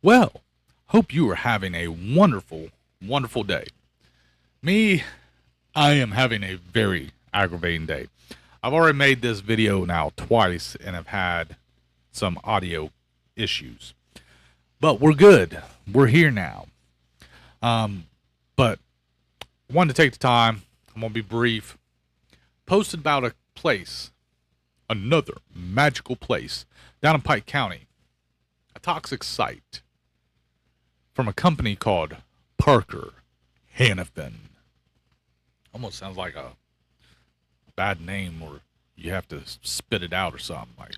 Well, hope you are having a wonderful, wonderful day. Me, I am having a very aggravating day. I've already made this video now twice and have had some audio issues. But we're good. We're here now. But I wanted to take the time, I'm going to be brief, posted about a place, another magical place down in Pike County, a toxic site from a company called Parker Hannafin. Almost sounds like a bad name, or you have to spit it out or something like,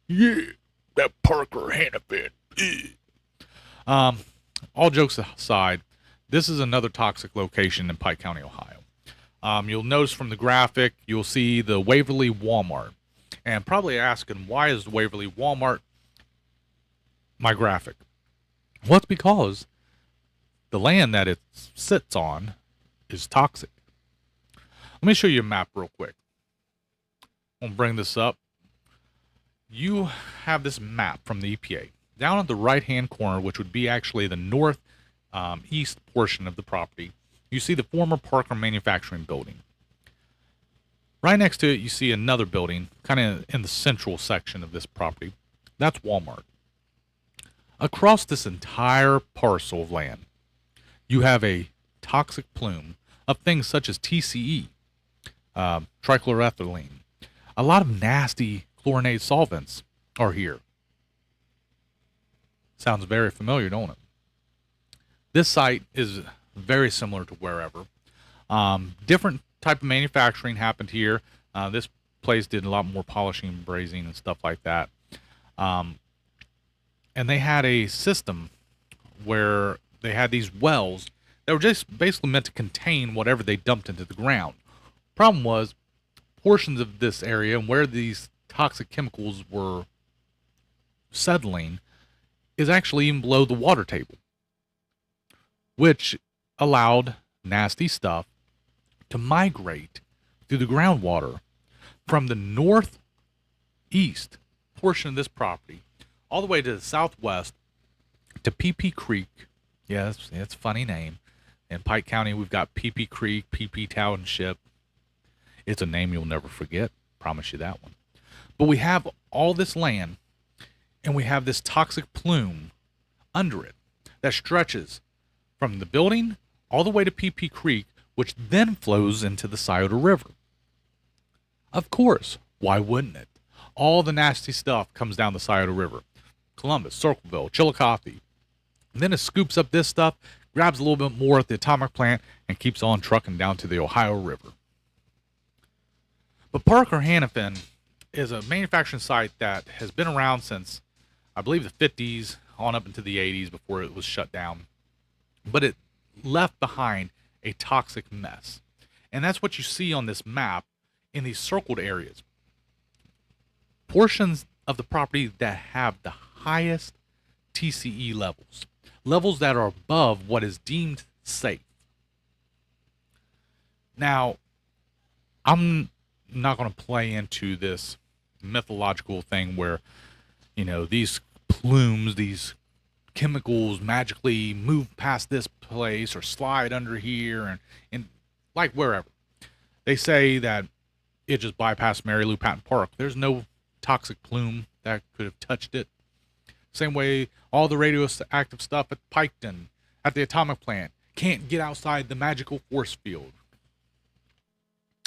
yeah, that Parker Hannafin. All jokes aside, this is another toxic location in Pike County, Ohio. You'll notice from the graphic, you'll see the Waverly Walmart. And probably asking, why is Waverly Walmart my graphic? Well, it's because the land that it sits on is toxic. Let me show you a map real quick. I'm going to bring this up. You have this map from the EPA. Down at the right-hand corner, which would be actually the north east portion of the property, you see the former Parker Manufacturing Building. Right next to it, you see another building, kind of in the central section of this property. That's Walmart. Across this entire parcel of land, you have a toxic plume of things such as TCE, trichloroethylene. A lot of nasty chlorinated solvents are here. Sounds very familiar, don't it? This site is very similar to wherever. Different type of manufacturing happened here. This place did a lot more polishing, brazing, and stuff like that. And they had a system where they had these wells that were just basically meant to contain whatever they dumped into the ground. Problem was, portions of this area and where these toxic chemicals were settling is actually even below the water table, which allowed nasty stuff to migrate through the groundwater from the northeast portion of this property all the way to the southwest to PP Creek. Yes, it's a funny name. In Pike County, we've got PP Creek, PP Township. It's a name you'll never forget. Promise you that one. But we have all this land, and we have this toxic plume under it that stretches from the building all the way to PP Creek, which then flows into the Scioto River. Of course, why wouldn't it? All the nasty stuff comes down the Scioto River. Columbus, Circleville, Chillicothe. And then it scoops up this stuff, grabs a little bit more at the atomic plant, and keeps on trucking down to the Ohio River. But Parker Hannafin is a manufacturing site that has been around since, I believe, the 50s, on up into the 80s before it was shut down. But it left behind a toxic mess. And that's what you see on this map in these circled areas. Portions of the property that have the highest TCE levels. Levels that are above what is deemed safe. Now, I'm not going to play into this mythological thing where, you know, these plumes, these chemicals magically move past this place or slide under here and like wherever. They say that it just bypassed Mary Lou Patton Park. There's no toxic plume that could have touched it. Same way all the radioactive stuff at Piketon, at the atomic plant, can't get outside the magical force field.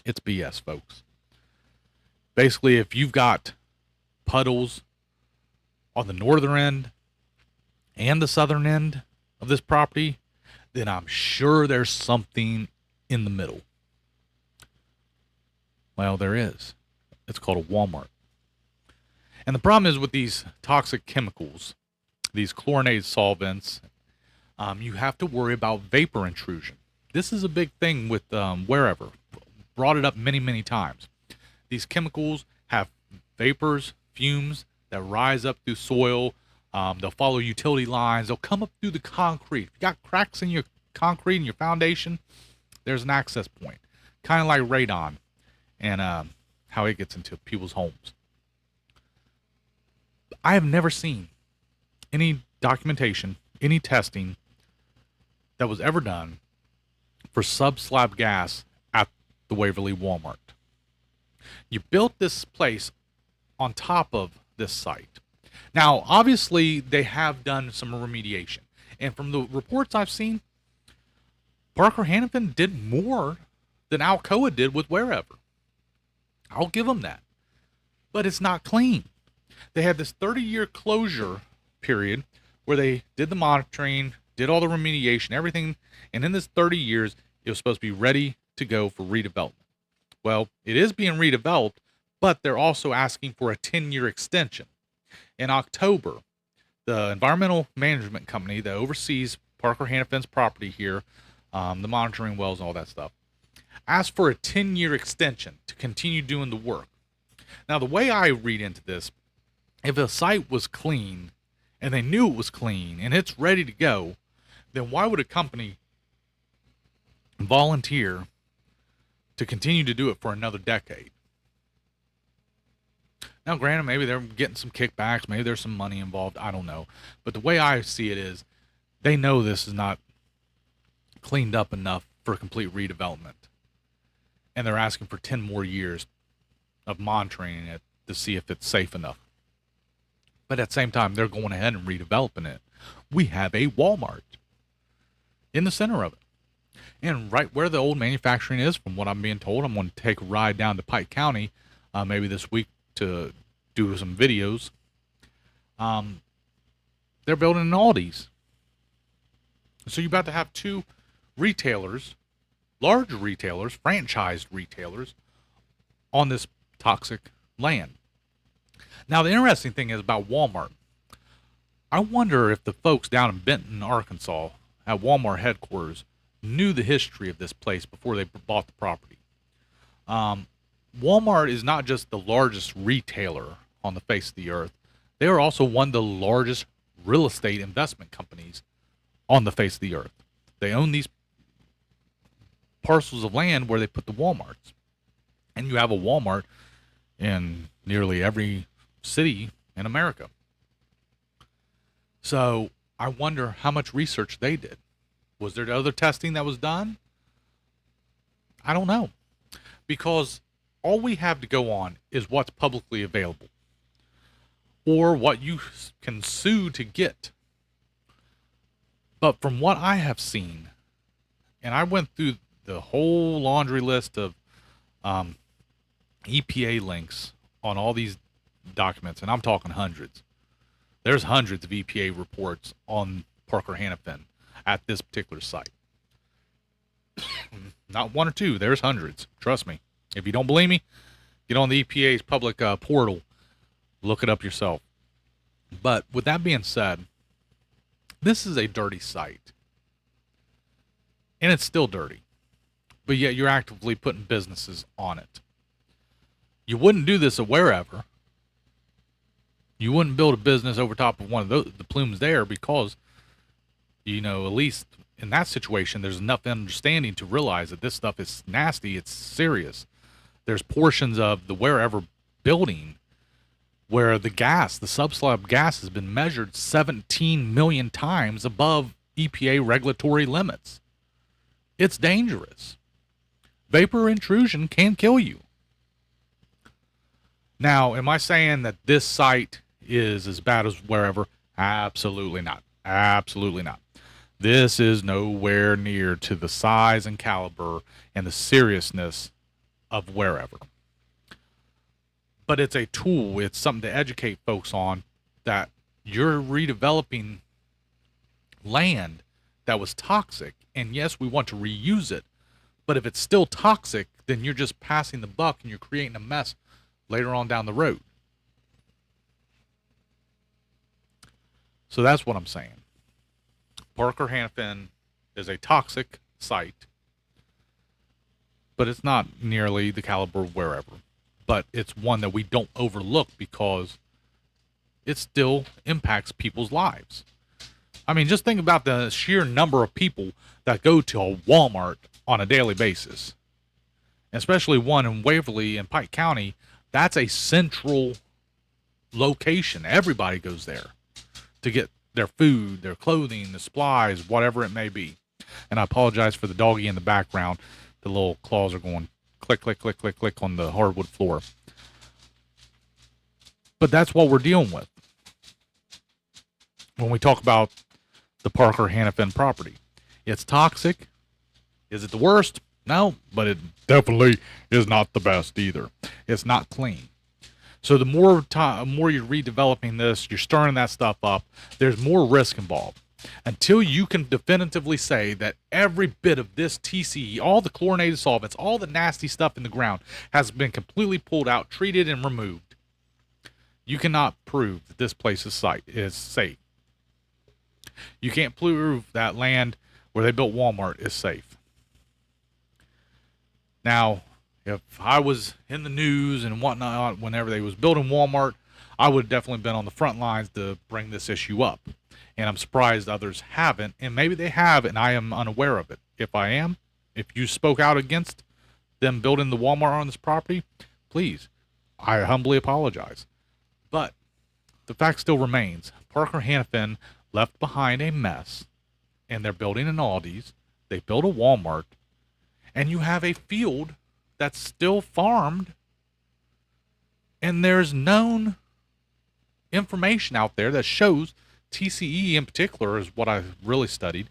It's BS, folks. Basically, if you've got puddles on the northern end and the southern end of this property, then I'm sure there's something in the middle. Well, there is. It's called a Walmart. And the problem is with these toxic chemicals, these chlorinated solvents, you have to worry about vapor intrusion. This is a big thing with wherever. Brought it up many, many times. These chemicals have vapors, fumes that rise up through soil. They'll follow utility lines. They'll come up through the concrete. If you got cracks in your concrete and your foundation, there's an access point. Kind of like radon and how it gets into people's homes. I have never seen any documentation, any testing that was ever done for sub-slab gas at the Waverly Walmart. You built this place on top of this site. Now, obviously, they have done some remediation. And from the reports I've seen, Parker Hannifin did more than Alcoa did with Wherever. I'll give them that. But it's not clean. They had this 30-year closure period where they did the monitoring, did all the remediation, everything. And in this 30 years, it was supposed to be ready to go for redevelopment. Well, it is being redeveloped, but they're also asking for a 10-year extension. In October, the environmental management company that oversees Parker Hannifin's property here, the monitoring wells, all that stuff, asked for a 10-year extension to continue doing the work. Now, the way I read into this, if a site was clean and they knew it was clean and it's ready to go, then why would a company volunteer to continue to do it for another decade? Now, granted, maybe they're getting some kickbacks, maybe there's some money involved, I don't know. But the way I see it is, they know this is not cleaned up enough for complete redevelopment. And they're asking for 10 more years of monitoring it to see if it's safe enough. But at the same time, they're going ahead and redeveloping it. We have a Walmart in the center of it. And right where the old manufacturing is, from what I'm being told, I'm going to take a ride down to Pike County maybe this week to do some videos. They're building an ALDI's. So you're about to have two retailers, large retailers, franchised retailers, on this toxic land. Now, the interesting thing is about Walmart. I wonder if the folks down in Benton, Arkansas, at Walmart headquarters, knew the history of this place before they bought the property. Walmart is not just the largest retailer on the face of the earth. They are also one of the largest real estate investment companies on the face of the earth. They own these parcels of land where they put the Walmarts. And you have a Walmart in nearly every city in America. So I wonder how much research they did. Was there other testing that was done? I don't know. Because all we have to go on is what's publicly available, or what you can sue to get. But from what I have seen, and I went through the whole laundry list of EPA links on all these documents, and I'm talking hundreds. There's hundreds of EPA reports on Parker Hannifin at this particular site. Not one or two, there's hundreds. Trust me. If you don't believe me, get on the EPA's public portal, look it up yourself. But with that being said, this is a dirty site. And it's still dirty. But yet you're actively putting businesses on it. You wouldn't do this at Wherever. You wouldn't build a business over top of one of the plumes there because, you know, at least in that situation, there's enough understanding to realize that this stuff is nasty, it's serious. There's portions of the Wherever building where the gas, the subslab gas, has been measured 17 million times above EPA regulatory limits. It's dangerous. Vapor intrusion can kill you. Now, am I saying that this site is as bad as Wherever? Absolutely not. Absolutely not. This is nowhere near to the size and caliber and the seriousness of Wherever. But it's a tool. It's something to educate folks on that you're redeveloping land that was toxic. And yes, we want to reuse it. But if it's still toxic, then you're just passing the buck and you're creating a mess later on down the road. So that's what I'm saying. Parker Hannifin is a toxic site, but it's not nearly the caliber of Wherever. But it's one that we don't overlook because it still impacts people's lives. I mean, just think about the sheer number of people that go to a Walmart on a daily basis, especially one in Waverly and Pike County. That's a central location. Everybody goes there to get their food, their clothing, the supplies, whatever it may be. And I apologize for the doggy in the background. The little claws are going click, click, click, click, click on the hardwood floor. But that's what we're dealing with when we talk about the Parker Hannafin property. It's toxic. Is it the worst? No, but it definitely is not the best either. It's not clean. So the more you're redeveloping this, you're stirring that stuff up, there's more risk involved. Until you can definitively say that every bit of this TCE, all the chlorinated solvents, all the nasty stuff in the ground has been completely pulled out, treated, and removed, you cannot prove that this place is safe. You can't prove that land where they built Walmart is safe. Now, if I was in the news and whatnot whenever they was building Walmart, I would have definitely been on the front lines to bring this issue up. And I'm surprised others haven't, and maybe they have, and I am unaware of it. If I am, if you spoke out against them building the Walmart on this property, please, I humbly apologize. But the fact still remains, Parker Hannafin left behind a mess, and they're building an ALDI's, they built a Walmart, and you have a field that's still farmed, and there's known information out there that shows TCE in particular is what I really studied,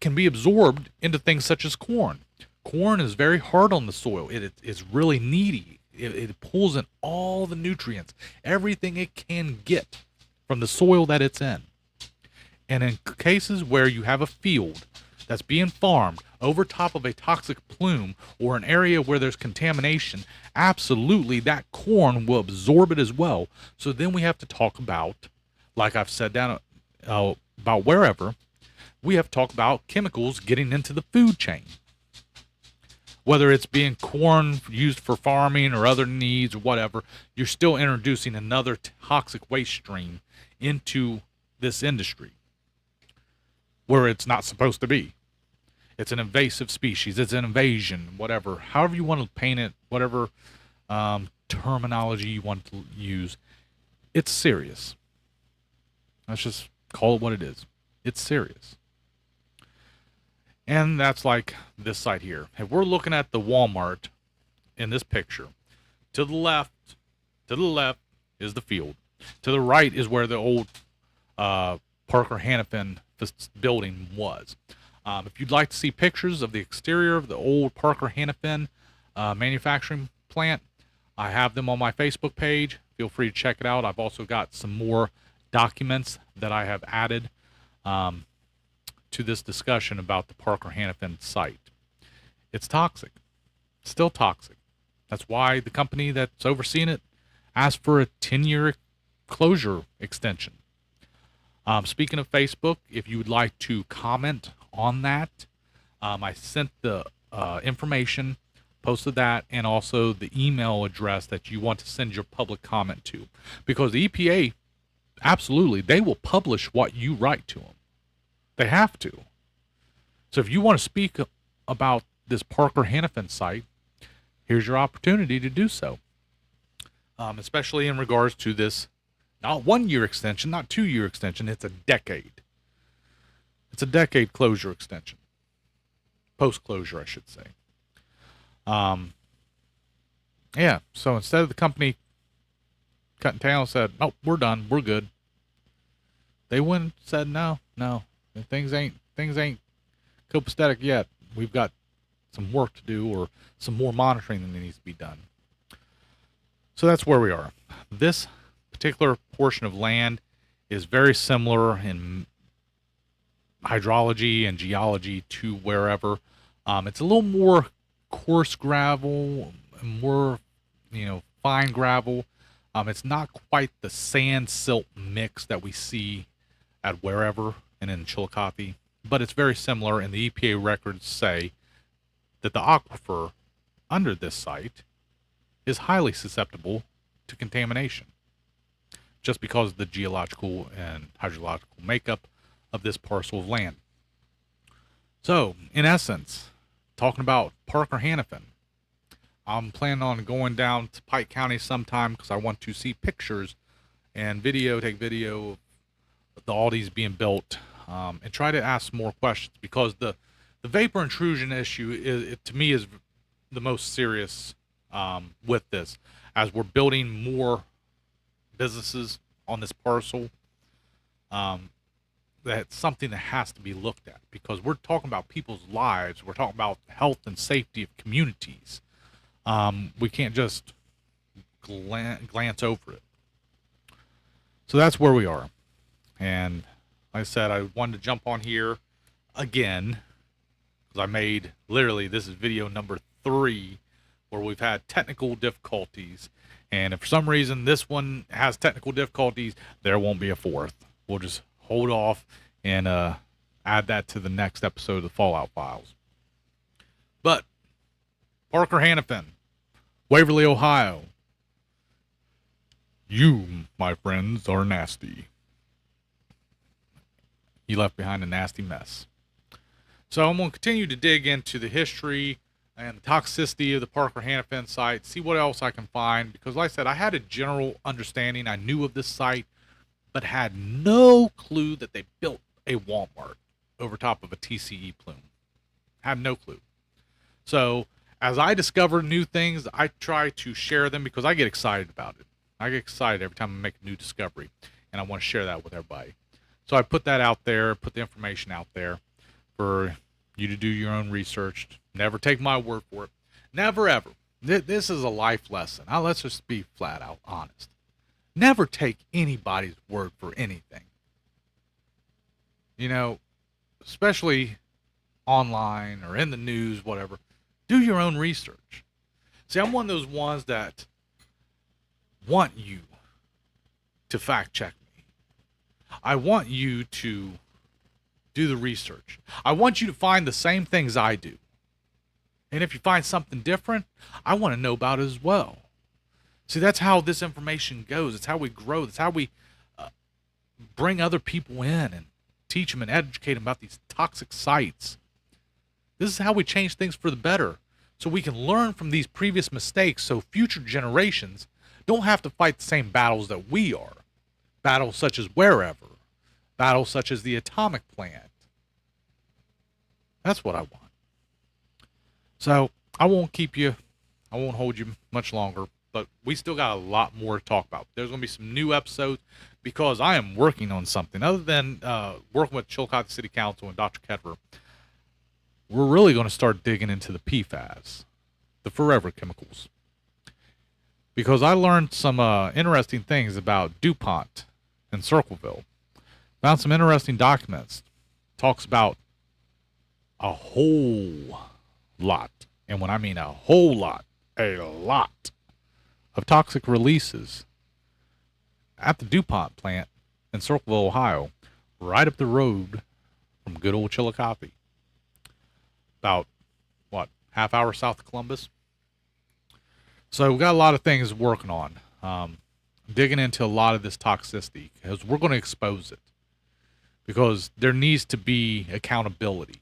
can be absorbed into things such as corn. Corn is very hard on the soil. It is really needy. It pulls in all the nutrients, everything it can get from the soil that it's in. And in cases where you have a field that's being farmed over top of a toxic plume or an area where there's contamination, absolutely that corn will absorb it as well. So then we have to talk about, like I've said down about wherever, we have to talk about chemicals getting into the food chain. Whether it's being corn used for farming or other needs or whatever, you're still introducing another toxic waste stream into this industry where it's not supposed to be. It's an invasive species. It's an invasion, whatever. However you want to paint it, whatever terminology you want to use, it's serious. Let's just call it what it is. It's serious. And that's like this site here. If we're looking at the Walmart in this picture, to the left is the field. To the right is where the old Parker Hannafin building was. If you'd like to see pictures of the exterior of the old Parker Hannafin manufacturing plant, I have them on my Facebook page. Feel free to check it out. I've also got some more documents that I have added to this discussion about the Parker Hannafin site. It's toxic. It's still toxic. That's why the company that's overseeing it asked for a 10-year closure extension. Speaking of Facebook, if you would like to comment on that, I sent the information, posted that, and also the email address that you want to send your public comment to. Because the EPA, absolutely, they will publish what you write to them. They have to. So if you want to speak about this Parker Hannafin site, here's your opportunity to do so. Especially in regards to this, not 1 year extension, not 2 year extension, it's a decade. It's a decade closure extension. Post-closure, I should say. Yeah, so instead of the company cutting tail and said, oh, we're done, we're good, they went and said, no, things ain't copacetic yet. We've got some work to do, or some more monitoring that needs to be done. So that's where we are. This particular portion of land is very similar in hydrology and geology to wherever. It's a little more coarse gravel, more, fine gravel. It's not quite the sand silt mix that we see at wherever and in Chillicothe, but it's very similar, and the EPA records say that the aquifer under this site is highly susceptible to contamination just because of the geological and hydrological makeup of this parcel of land. So, in essence, talking about Parker Hannafin, I'm planning on going down to Pike County sometime because I want to see pictures and take video the ALDIs being built, and try to ask more questions, because the vapor intrusion issue to me is the most serious with this, as we're building more businesses on this parcel. That's something that has to be looked at, because we're talking about people's lives. We're talking about health and safety of communities. We can't just glance over it. So that's where we are. And like I said, I wanted to jump on here again, because I made, literally, this is video number 3 where we've had technical difficulties. And if for some reason this one has technical difficulties, there won't be a 4th. We'll just hold off and add that to the next episode of the Fallout Files. But Parker Hannafin, Waverly, Ohio. You, my friends, are nasty. He left behind a nasty mess. So I'm going to continue to dig into the history and the toxicity of the Parker Hannafin site, see what else I can find, because like I said, I had a general understanding. I knew of this site, but had no clue that they built a Walmart over top of a TCE plume. Had no clue. So as I discover new things, I try to share them, because I get excited about it. I get excited every time I make a new discovery, and I want to share that with everybody. So I put that out there, put the information out there for you to do your own research. Never take my word for it. Never, ever. This is a life lesson. Now, let's just be flat out honest. Never take anybody's word for anything. You know, especially online or in the news, whatever. Do your own research. See, I'm one of those ones that want you to fact check me. I want you to do the research. I want you to find the same things I do. And if you find something different, I want to know about it as well. See, that's how this information goes. It's how we grow. It's how we bring other people in and teach them and educate them about these toxic sites. This is how we change things for the better, so we can learn from these previous mistakes, so future generations don't have to fight the same battles that we are. Battles such as wherever. Battles such as the atomic plant. That's what I want. So I won't keep you, I won't hold you much longer, but we still got a lot more to talk about. There's going to be some new episodes, because I am working on something other than working with Chillicothe City Council and Dr. Ketterer. We're really going to start digging into the PFAS, the forever chemicals, because I learned some interesting things about DuPont and Circleville. Found some interesting documents. Talks about a whole lot, and when I mean a whole lot, a lot of toxic releases at the DuPont plant in Circleville, Ohio, right up the road from good old Chillicothe. About, what, half hour south of Columbus? So we've got a lot of things working on, digging into a lot of this toxicity, because we're going to expose it, because there needs to be accountability.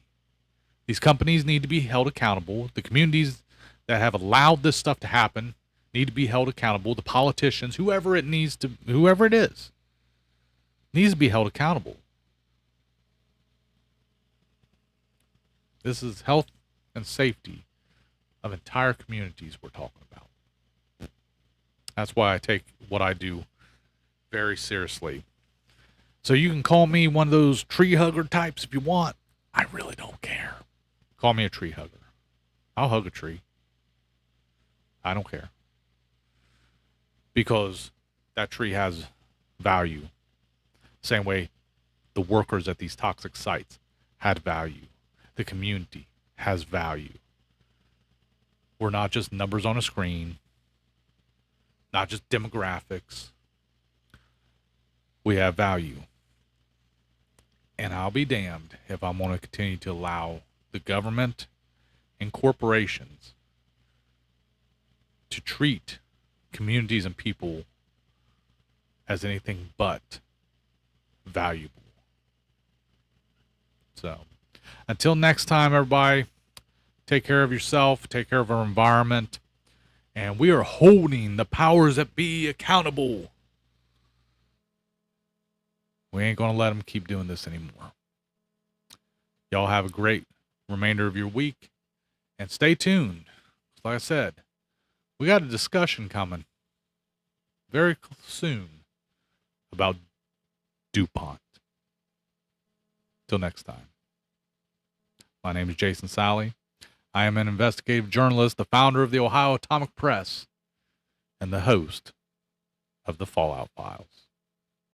These companies need to be held accountable. The communities that have allowed this stuff to happen need to be held accountable. The politicians, whoever it is, needs to be held accountable. This is health and safety of entire communities we're talking about. That's why I take what I do very seriously. So you can call me one of those tree hugger types if you want. I really don't care. Call me a tree hugger. I'll hug a tree. I don't care. Because that tree has value. Same way the workers at these toxic sites had value. The community has value. We're not just numbers on a screen. Not just demographics. We have value. And I'll be damned if I'm going to continue to allow the government and corporations to treat communities and people as anything but valuable. So, until next time, everybody, take care of yourself, take care of our environment, and we are holding the powers that be accountable. We ain't going to let them keep doing this anymore. Y'all have a great remainder of your week, and stay tuned. Like I said, we got a discussion coming very soon about DuPont. Till next time. My name is Jason Sally. I am an investigative journalist, the founder of the Ohio Atomic Press, and the host of the Fallout Files.